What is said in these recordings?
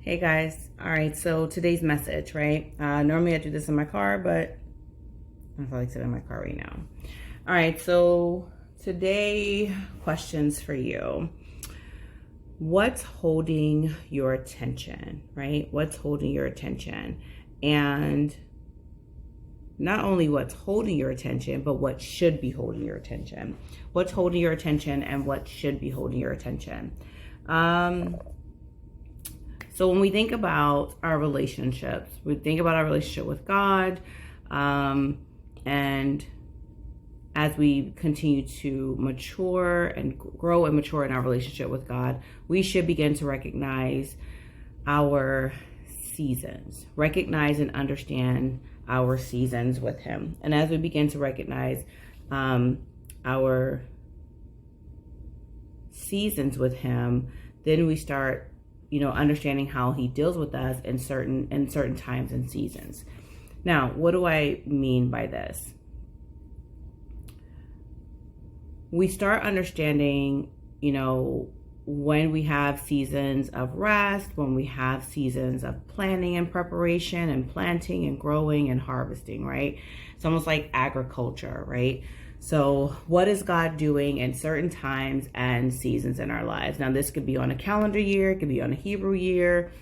Hey guys. All right, so today's message, right? Normally I do this in my car, but I feel like sitting in my car right now. All right, so today, questions for you. What's holding your attention, right? What's holding your attention? And not only what's holding your attention, but what should be holding your attention. What's holding your attention and what should be holding your attention. So when we think about our relationships, we think about our relationship with God, and as we continue to mature and grow and mature in our relationship with God, we should begin to recognize our seasons, recognize and understand our seasons with Him. And as we begin to recognize our seasons with Him, then we start understanding how He deals with us in certain times and seasons. Now, what do I mean by this? We start understanding, when we have seasons of rest, when we have seasons of planning and preparation and planting and growing and harvesting, right? It's almost like agriculture, right? So what is God doing in certain times and seasons in our lives? Now, this could be on a calendar year, it could be on a Hebrew year.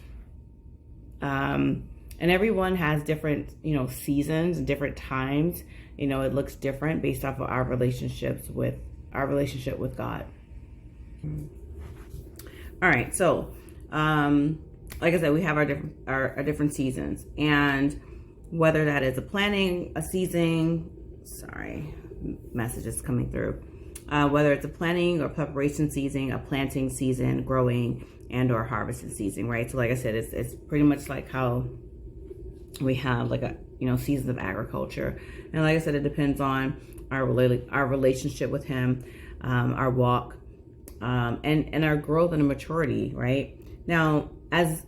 And everyone has different, seasons and different times. It looks different based off of our relationship with God. All right. So, like I said, we have our different seasons, and whether that is messages coming through, whether it's a planning or preparation season, a planting season, growing and or harvesting season, right? So like I said, it's pretty much like how we have like seasons of agriculture. And like I said, it depends on our relationship with Him, our walk, and our growth and our maturity, right? Now, as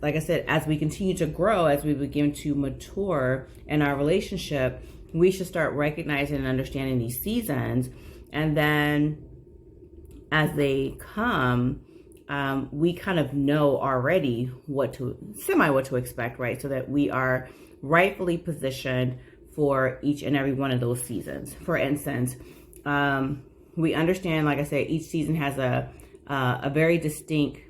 we continue to grow, as we begin to mature in our relationship, we should start recognizing and understanding these seasons. And then as they come, we kind of know already what to expect, right? So that we are rightfully positioned for each and every one of those seasons. For instance, we understand, like I said, each season has a very distinct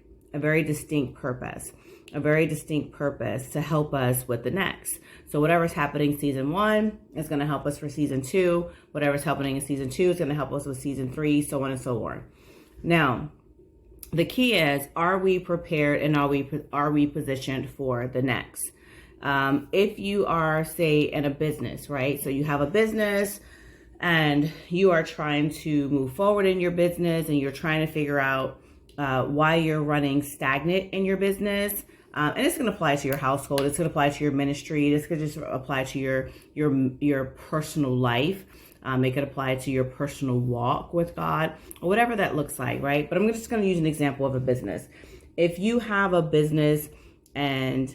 purpose. A very distinct purpose to help us with the next. So whatever's happening season 1 is going to help us for season 2. Whatever's happening in season 2 is going to help us with season 3, so on and so on. Now, the key is, are we prepared and are we positioned for the next? If you are, say, in a business, right? So you have a business and you are trying to move forward in your business and you're trying to figure out why you're running stagnant in your business. And it's going to apply to your household. It's going to apply to your ministry. This could just apply to your personal life. It could apply to your personal walk with God, or whatever that looks like, right? But I'm just going to use an example of a business. If you have a business and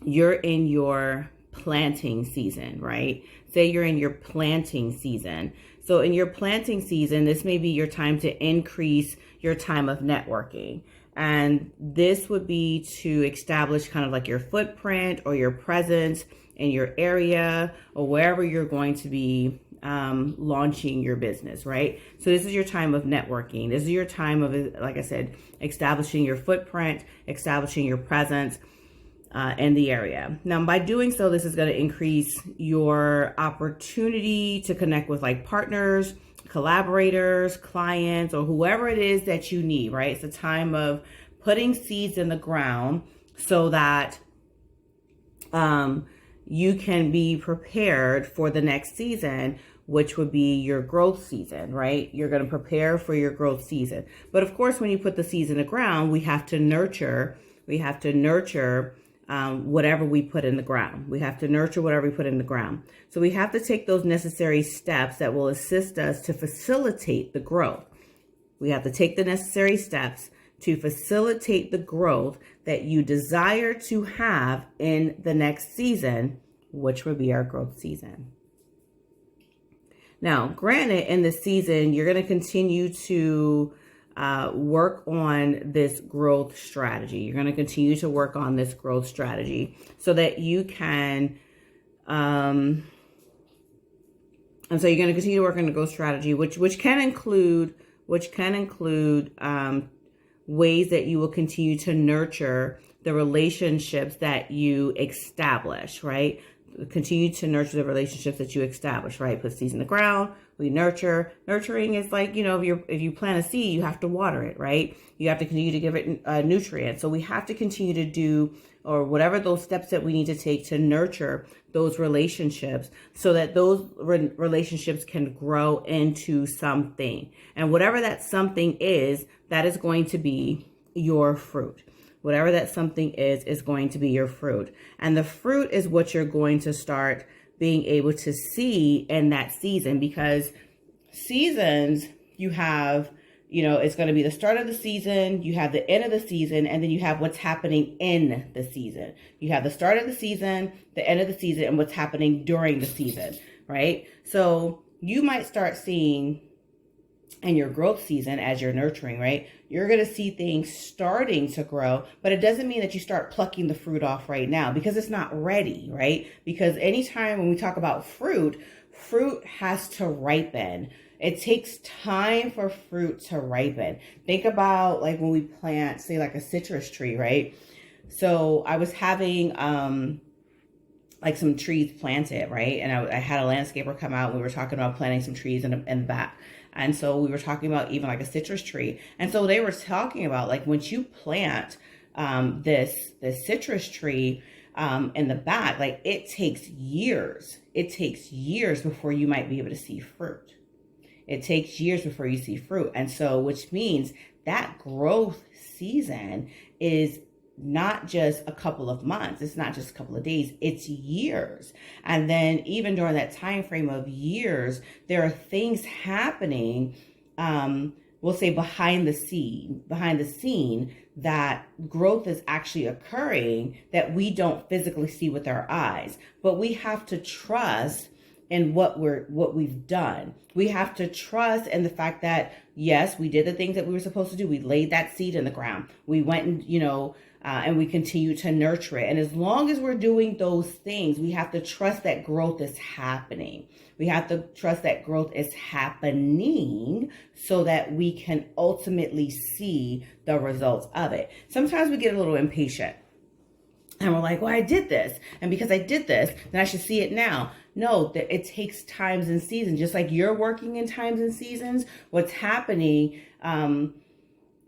you're in your planting season, right? Say you're in your planting season. So in your planting season, this may be your time to increase your time of networking. And this would be to establish kind of like your footprint or your presence in your area or wherever you're going to be launching your business, right? So this is your time of networking. This is your time of, like I said, establishing your footprint, establishing your presence in the area. Now, by doing so, this is going to increase your opportunity to connect with like partners, collaborators, clients, or whoever it is that you need, right? It's a time of putting seeds in the ground so that you can be prepared for the next season, which would be your growth season, right? You're going to prepare for your growth season. But of course, when you put the seeds in the ground, we have to nurture whatever we put in the ground. We have to nurture whatever we put in the ground. So we have to take those necessary steps that will assist us to facilitate the growth. We have to take the necessary steps to facilitate the growth that you desire to have in the next season, which would be our growth season. Now, granted, in this season, you're going to continue to work on this growth strategy. You're going to continue to work on this growth strategy so that you can, and so you're going to continue to work on the growth strategy, which can include ways that you will continue to nurture the relationships that you establish, right? Continue to nurture the relationships that you establish, right? Put seeds in the ground. We nurture. Nurturing is like, if you plant a seed, you have to water it, right? You have to continue to give it nutrients. So we have to continue to do, or whatever those steps that we need to take to nurture those relationships so that those relationships can grow into something. And whatever that something is, that is going to be your fruit. Whatever that something is going to be your fruit. And the fruit is what you're going to start being able to see in that season, because seasons, you have, it's going to be the start of the season, you have the end of the season, and then you have what's happening in the season. You have the start of the season, the end of the season, and what's happening during the season, right? So you might start seeing in your growth season, as you're nurturing, right, you're going to see things starting to grow, but it doesn't mean that you start plucking the fruit off right now, because it's not ready, right? Because anytime when we talk about fruit has to ripen. It takes time for fruit to ripen. Think about like when we plant, say like a citrus tree, right? So I was having like some trees planted, right? And I had a landscaper come out. We were talking about planting some trees in the back. And so we were talking about even like a citrus tree. And so they were talking about like once you plant this citrus tree in the back, like it takes years. It takes years before you might be able to see fruit. It takes years before you see fruit. And so, which means that growth season is not just a couple of months. It's not just a couple of days. It's years. And then even during that time frame of years, there are things happening, we'll say behind the scene, that growth is actually occurring that we don't physically see with our eyes. But we have to trust in what we've done. We have to trust in the fact that, yes, we did the things that we were supposed to do. We laid that seed in the ground. We went and, and we continue to nurture it. And as long as we're doing those things, we have to trust that growth is happening. We have to trust that growth is happening so that we can ultimately see the results of it. Sometimes we get a little impatient. And we're like, well, I did this. And because I did this, then I should see it now. No, that it takes times and seasons. Just like you're working in times and seasons, what's happening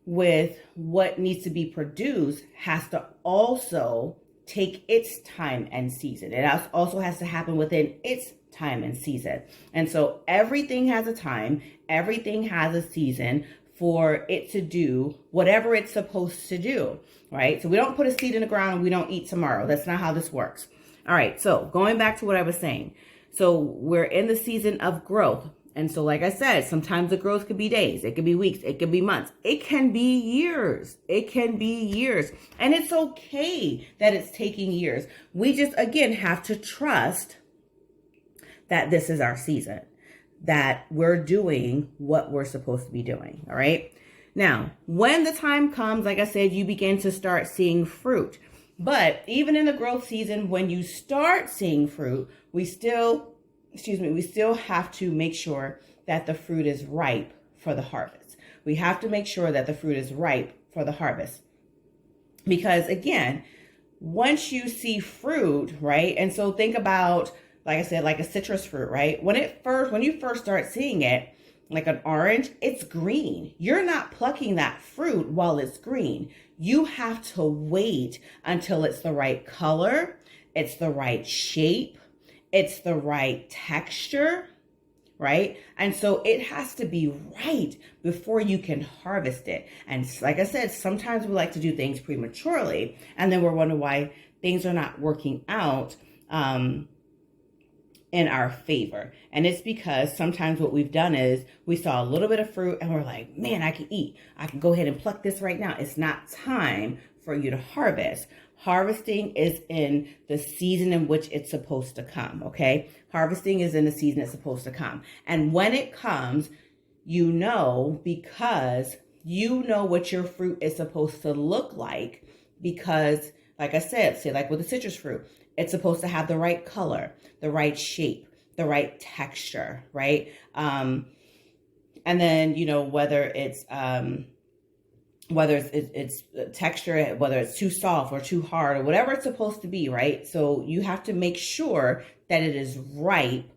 with what needs to be produced has to also take its time and season. It also has to happen within its time and season. And so everything has a time, everything has a season for it to do whatever it's supposed to do, right? So we don't put a seed in the ground and we don't eat tomorrow. That's not how this works. All right, so going back to what I was saying. So we're in the season of growth. And so like I said, sometimes the growth could be days, it could be weeks, it could be months, it can be years. It can be years. And it's okay that it's taking years. We just, again, have to trust that this is our season, that we're doing what we're supposed to be doing, all right? Now, when the time comes, like I said, you begin to start seeing fruit. But even in the growth season, when you start seeing fruit, we still have to make sure that the fruit is ripe for the harvest. We have to make sure that the fruit is ripe for the harvest. Because again, once you see fruit, right? And so think about, like I said, like a citrus fruit, right? When you first start seeing it, like an orange, it's green. You're not plucking that fruit while it's green. You have to wait until it's the right color, it's the right shape, it's the right texture, right? And so it has to be right before you can harvest it. And like I said, sometimes we like to do things prematurely, and then we're wondering why things are not working out in our favor. And it's because sometimes what we've done is we saw a little bit of fruit and we're like, man, I can eat. I can go ahead and pluck this right now. It's not time for you to harvest. Harvesting is in the season in which it's supposed to come, okay? Harvesting is in the season it's supposed to come. And when it comes, you know, because You know what your fruit is supposed to look like because, like I said, say like with the citrus fruit, it's supposed to have the right color, the right shape, the right texture, right? And then, you know, whether it's texture, whether it's too soft or too hard or whatever it's supposed to be, right? So you have to make sure that it is ripe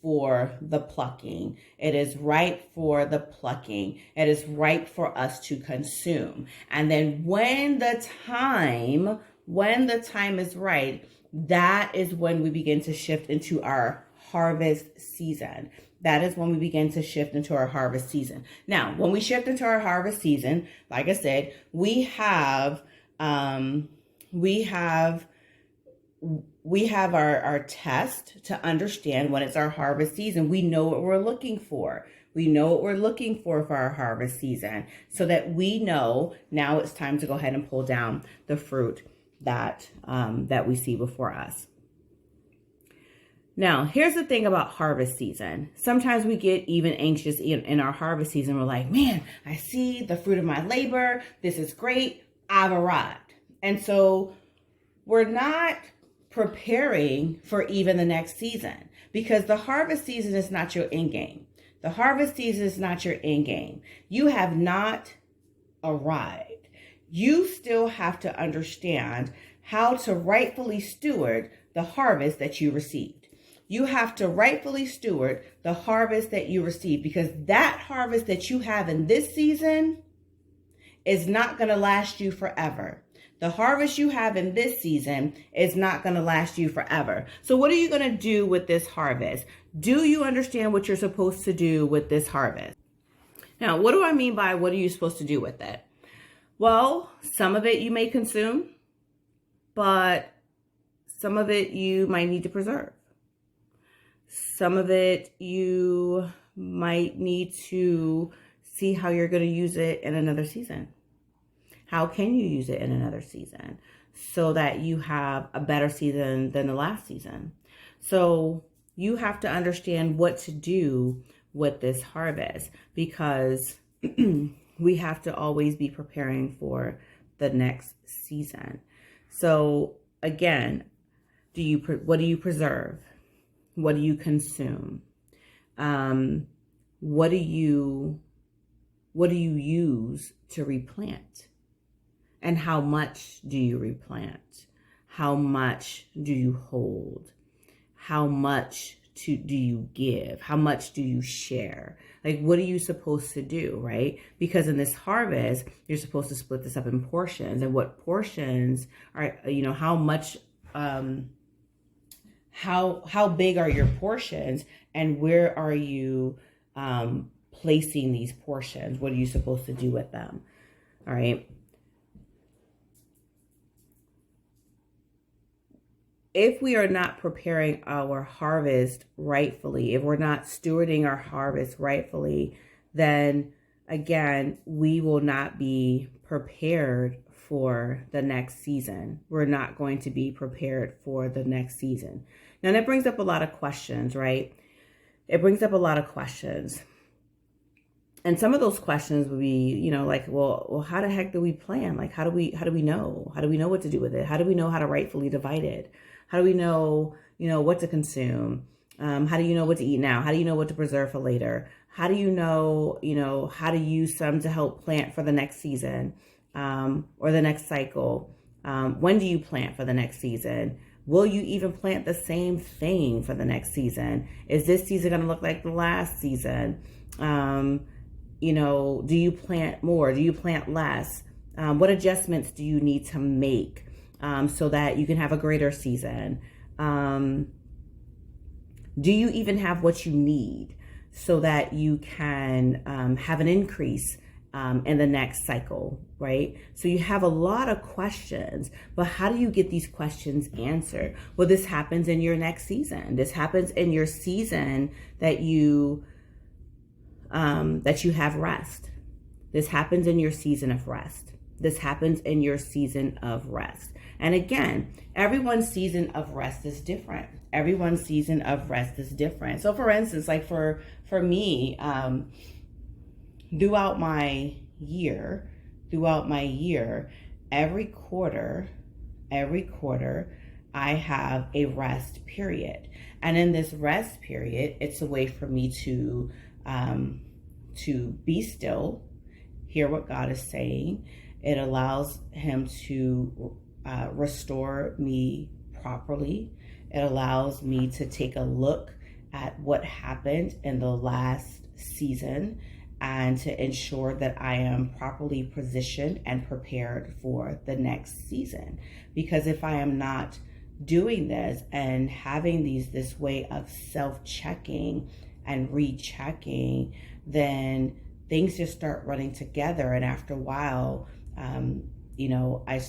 for the plucking. It is ripe for the plucking. It is ripe for us to consume. And then when the time is right, that is when we begin to shift into our harvest season. That is when we begin to shift into our harvest season. Now, when we shift into our harvest season, like I said, we have our test to understand when it's our harvest season. We know what we're looking for. We know what we're looking for our harvest season, so that we know now it's time to go ahead and pull down the fruit that we see before us. Now, here's the thing about harvest season. Sometimes we get even anxious in our harvest season. We're like, man, I see the fruit of my labor. This is great. I've arrived. And so we're not preparing for even the next season, because the harvest season is not your end game. The harvest season is not your end game. You have not arrived. You still have to understand how to rightfully steward the harvest that you received. You have to rightfully steward the harvest that you receive, because that harvest that you have in this season is not going to last you forever. The harvest you have in this season is not going to last you forever. So what are you going to do with this harvest? Do you understand what you're supposed to do with this harvest? Now, what do I mean by what are you supposed to do with it? Well, some of it you may consume, but some of it you might need to preserve. Some of it you might need to see how you're going to use it in another season. How can you use it in another season so that you have a better season than the last season? So you have to understand what to do with this harvest, because we have to always be preparing for the next season. So again, what do you preserve? What do you consume? What do you use to replant? And how much do you replant? How much do you hold? How much do you give? How much do you share? Like, what are you supposed to do, right? Because in this harvest, you're supposed to split this up in portions. And what portions are, how much, how big are your portions, and where are you placing these portions? What are you supposed to do with them? All right. If we are not preparing our harvest rightfully, if we're not stewarding our harvest rightfully, then again, we will not be prepared for the next season. We're not going to be prepared for the next season. Now, that brings up a lot of questions, right? It brings up a lot of questions. And some of those questions would be, like, well, how the heck do we plan? Like, how do we know? How do we know what to do with it? How do we know how to rightfully divide it? How do we know, what to consume? How do you know what to eat now? How do you know what to preserve for later? How do you know, how to use some to help plant for the next season, or the next cycle? When do you plant for the next season? Will you even plant the same thing for the next season? Is this season going to look like the last season? Do you plant more? Do you plant less? What adjustments do you need to make so that you can have a greater season? Do you even have what you need so that you can have an increase in the next cycle, right? So you have a lot of questions, but how do you get these questions answered? Well, this happens in your next season. This happens in your season that you have rest. This happens in your season of rest. This happens in your season of rest. And again, everyone's season of rest is different. Everyone's season of rest is different. So for instance, like for me, throughout my, year, every quarter, I have a rest period. And in this rest period, it's a way for me to be still, hear what God is saying. It allows him to restore me properly. It allows me to take a look at what happened in the last season and to ensure that I am properly positioned and prepared for the next season. Because if I am not doing this and having this way of self-checking and rechecking, then things just start running together. And after a while, I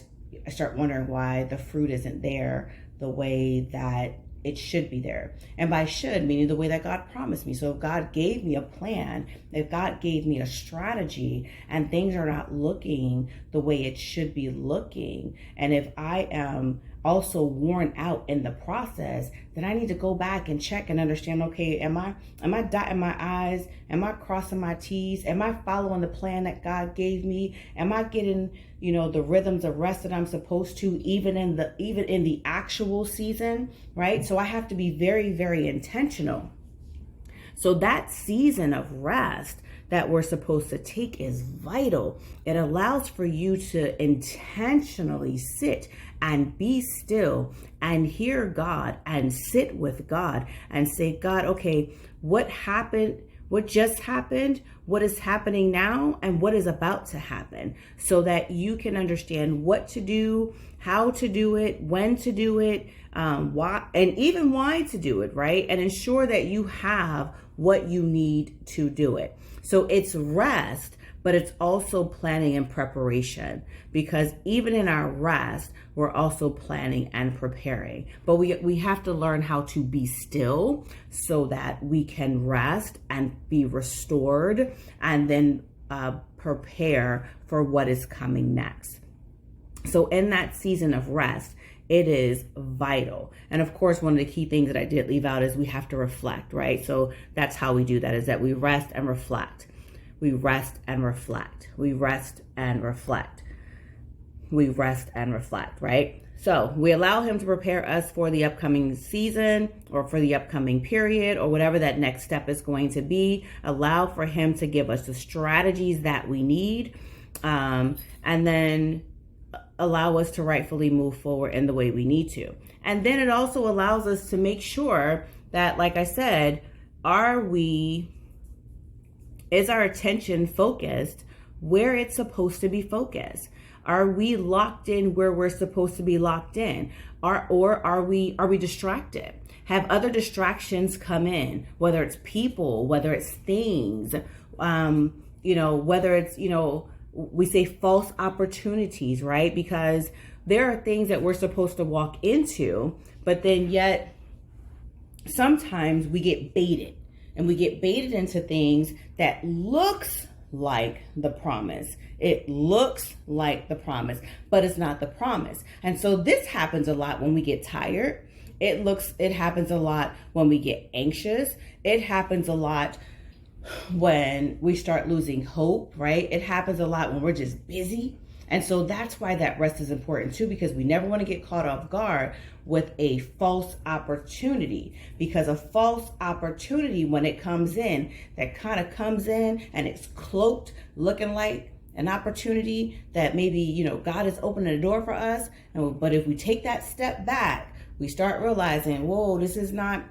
start wondering why the fruit isn't there the way that it should be there. And by should, meaning the way that God promised me. So if God gave me a plan, if God gave me a strategy, and things are not looking the way it should be looking, and if I am also worn out in the process, then I need to go back and check and understand, okay, am I dotting my I's? Am I crossing my T's? Am I following the plan that God gave me? Am I getting, the rhythms of rest that I'm supposed to, even in the actual season, right? So I have to be very, very intentional. So that season of rest that we're supposed to take is vital. It allows for you to intentionally sit and be still and hear God and sit with God and say, God, okay, what happened? What just happened? What is happening now? And what is about to happen? So that you can understand what to do, how to do it, when to do it, why, and even why to do it, right? And ensure that you have what you need to do it. So it's rest, but it's also planning and preparation, because even in our rest, we're also planning and preparing. But we have to learn how to be still so that we can rest and be restored and then prepare for what is coming next. So in that season of rest, it is vital. And of course, one of the key things that I did leave out is we have to reflect, right? So that's how we do that, is that we rest and reflect. We rest and reflect. We rest and reflect. We rest and reflect, right? So we allow him to prepare us for the upcoming season or for the upcoming period or whatever that next step is going to be. Allow for him to give us the strategies that we need, and then allow us to rightfully move forward in the way we need to. And then it also allows us to make sure that, like I said, is our attention focused where it's supposed to be focused? Are we locked in where we're supposed to be locked in? Or are we distracted? Have other distractions come in, whether it's people, whether it's things, whether it's, we say false opportunities, right? Because there are things that we're supposed to walk into, but then yet sometimes we get baited. And we get baited into things that looks like the promise. It looks like the promise, but it's not the promise. And so this happens a lot when we get tired. It happens a lot when we get anxious. It happens a lot when we start losing hope, right? It happens a lot when we're just busy. And so that's why that rest is important too, because we never want to get caught off guard with a false opportunity, because a false opportunity, when it comes in, that kind of comes in and it's cloaked looking like an opportunity that maybe, God is opening a door for us. But if we take that step back, we start realizing, whoa, this is not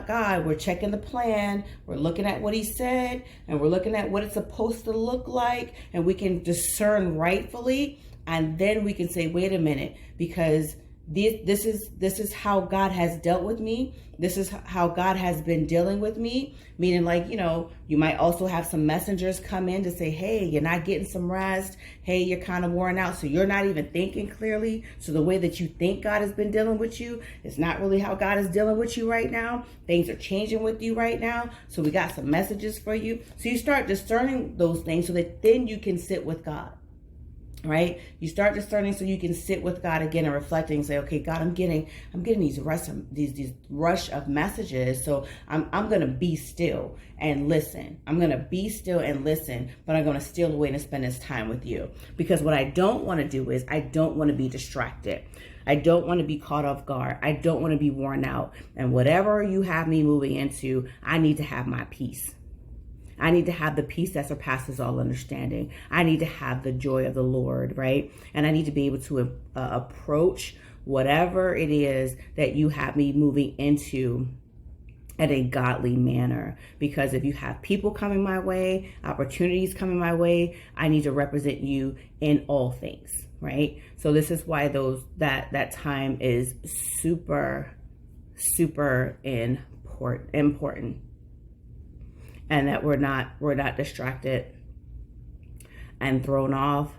God. We're checking the plan. We're looking at what he said, and we're looking at what it's supposed to look like, and we can discern rightfully. And then we can say, wait a minute, because this is how God has dealt with me. This is how God has been dealing with me. Meaning, like, you might also have some messengers come in to say, hey, you're not getting some rest. Hey, you're kind of worn out. So you're not even thinking clearly. So the way that you think God has been dealing with you is not really how God is dealing with you right now. Things are changing with you right now. So we got some messages for you. So you start discerning those things so that then you can sit with God. right? You start discerning so you can sit with God again and reflecting and say, okay, God, I'm getting these rush of messages. So I'm going to be still and listen. I'm going to be still and listen, but I'm going to steal away and spend this time with you. Because what I don't want to do is I don't want to be distracted. I don't want to be caught off guard. I don't want to be worn out. And whatever you have me moving into, I need to have my peace. I need to have the peace that surpasses all understanding. I need to have the joy of the Lord, right? And I need to be able to approach whatever it is that you have me moving into in a godly manner. Because if you have people coming my way, opportunities coming my way, I need to represent you in all things, right? So this is why that time is super important. And that we're not distracted and thrown off,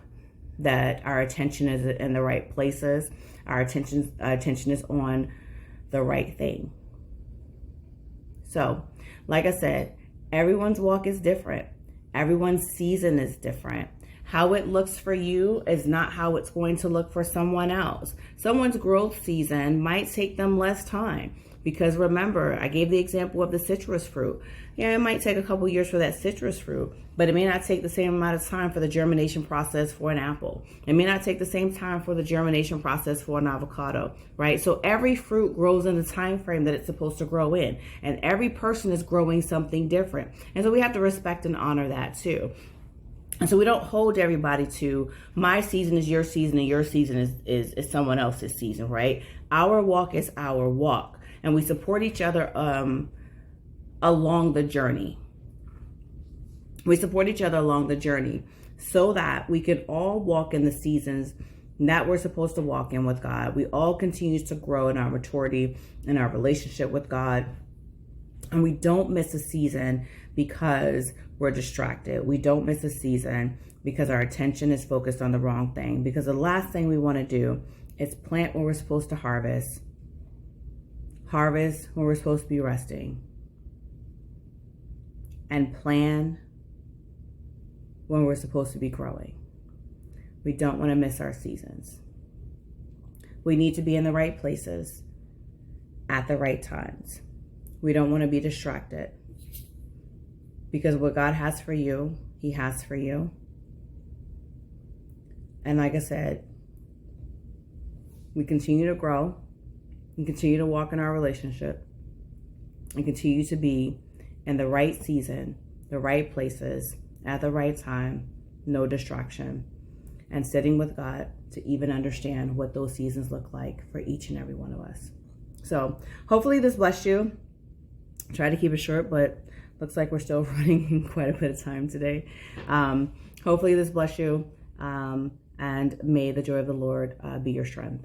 that our attention is in the right places. Our attention is on the right thing. So, like I said, everyone's walk is different. Everyone's season is different. How it looks for you is not how it's going to look for someone else. Someone's growth season might take them less time. Because remember, I gave the example of the citrus fruit. Yeah, it might take a couple years for that citrus fruit, but it may not take the same amount of time for the germination process for an apple. It may not take the same time for the germination process for an avocado, right? So every fruit grows in the time frame that it's supposed to grow in, and every person is growing something different. And so we have to respect and honor that too. And so we don't hold everybody to my season is your season and your season is someone else's season, right? Our walk is our walk. And we support each other along the journey. We support each other along the journey so that we can all walk in the seasons that we're supposed to walk in with God. We all continue to grow in our maturity, in our relationship with God. And we don't miss a season because we're distracted. We don't miss a season because our attention is focused on the wrong thing. Because the last thing we want to do is plant when we're supposed to harvest when we're supposed to be resting, and plan when we're supposed to be growing. We don't want to miss our seasons. We need to be in the right places at the right times. We don't want to be distracted, because what God has for you, He has for you. And like I said, we continue to grow and continue to walk in our relationship and continue to be in the right season, the right places, at the right time, no distraction, and sitting with God to even understand what those seasons look like for each and every one of us. So hopefully this blessed you. Try to keep it short, but looks like we're still running quite a bit of time today. Hopefully this blessed you, and may the joy of the Lord be your strength.